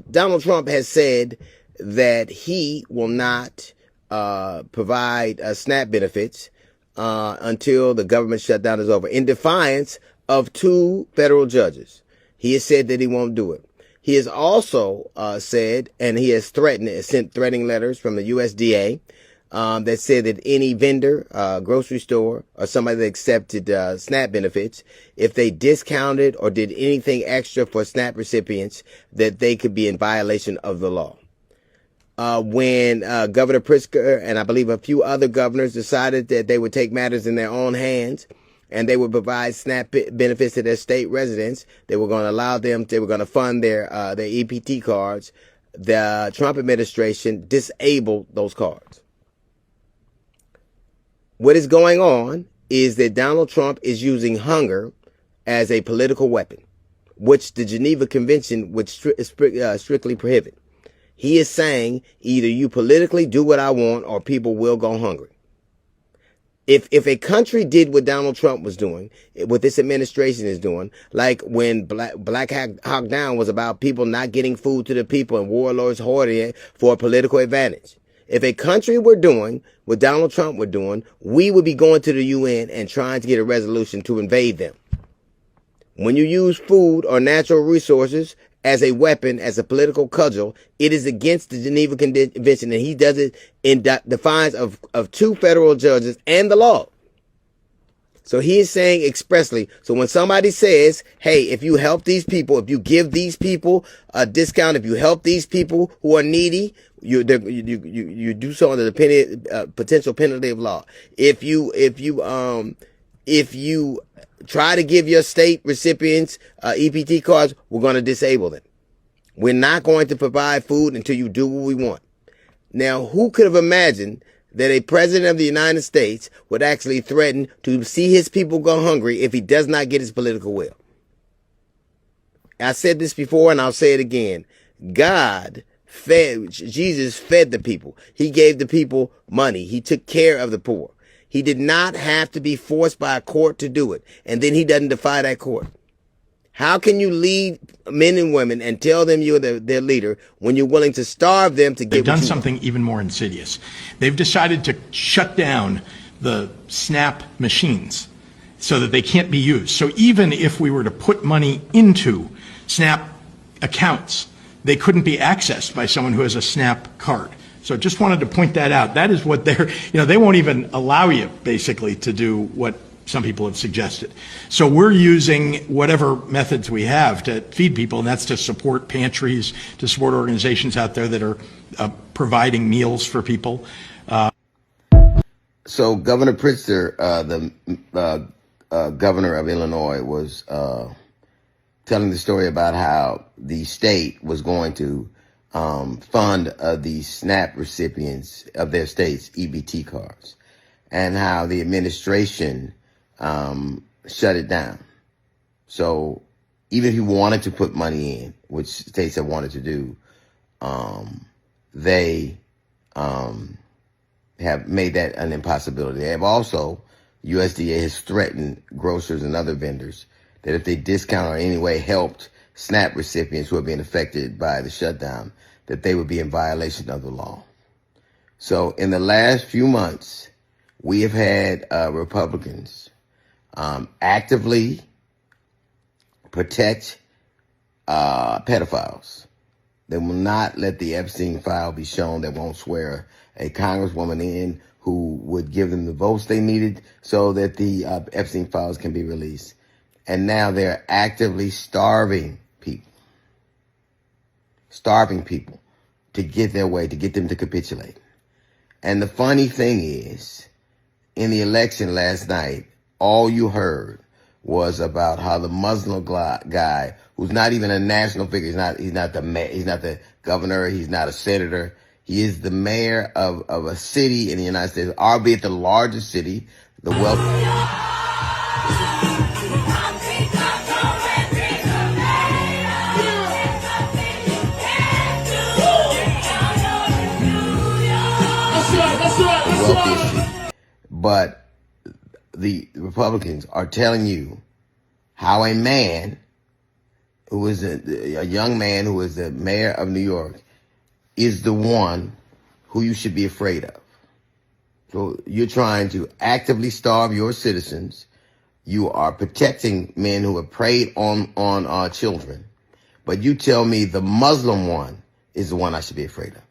Donald Trump has said that he will not provide SNAP benefits until the government shutdown is over, in defiance of 2 federal judges. He has said that he won't do it. He has also said, and he has sent threatening letters from the USDA that said that any vendor, grocery store, or somebody that accepted SNAP benefits, if they discounted or did anything extra for SNAP recipients, that they could be in violation of the law. When Governor Pritzker and I believe a few other governors decided that they would take matters in their own hands and they would provide SNAP benefits to their state residents, they were going to allow them, they were going to fund their EPT cards, the Trump administration disabled those cards. What is going on is that Donald Trump is using hunger as a political weapon, which the Geneva Convention would strictly prohibit. He is saying either you politically do what I want or people will go hungry. If a country did what Donald Trump was doing, what this administration is doing, like when Black Hawk Down was about people not getting food to the people and warlords hoarding it for a political advantage. If a country were doing what Donald Trump were doing, we would be going to the UN and trying to get a resolution to invade them. When you use food or natural resources as a weapon, as a political cudgel, it is against the Geneva Convention, and he does it in defiance of 2 federal judges and the law. So he is saying expressly, so when somebody says, hey, if you help these people, if you give these people a discount, if you help these people who are needy, you do so under the potential penalty of law. If you try to give your state recipients EPT cards, we're going to disable them. We're not going to provide food until you do what we want. Now, who could have imagined that a president of the United States would actually threaten to see his people go hungry if he does not get his political will? I said this before and I'll say it again. Jesus fed the people. He gave the people money. He took care of the poor. He did not have to be forced by a court to do it. And then he doesn't defy that court. How can you lead men and women and tell them you're their leader when you're willing to starve them to get They've done something even more insidious. They've decided to shut down the SNAP machines so that they can't be used. So even if we were to put money into SNAP accounts, they couldn't be accessed by someone who has a SNAP card. So just wanted to point that out. That is what they won't even allow you basically to do what some people have suggested. So we're using whatever methods we have to feed people, and that's to support pantries, to support organizations out there that are providing meals for people. So Governor Pritzker, the governor of Illinois, was telling the story about how the state was going to fund the SNAP recipients of their state's EBT cards, and how the administration shut it down. So even if you wanted to put money in, which states have wanted to do, they have made that an impossibility. They have also, USDA has threatened grocers and other vendors that if they discount or in any way helped SNAP recipients who are being affected by the shutdown, that they would be in violation of the law. So in the last few months, we have had Republicans actively protect pedophiles. They will not let the Epstein file be shown. They won't swear a congresswoman in who would give them the votes they needed so that the Epstein files can be released. And now they're actively starving people to get their way, to get them to capitulate. And the funny thing is, in the election last night, all you heard was about how the Muslim guy, who's not even a national figure, he's not the governor, he's not a senator, he is the mayor of a city in the United States, albeit the largest city, the wealthiest. But the Republicans are telling you how a man who is a young man who is the mayor of New York, is the one who you should be afraid of. So you're trying to actively starve your citizens. You are protecting men who have preyed on our children. But you tell me the Muslim one is the one I should be afraid of.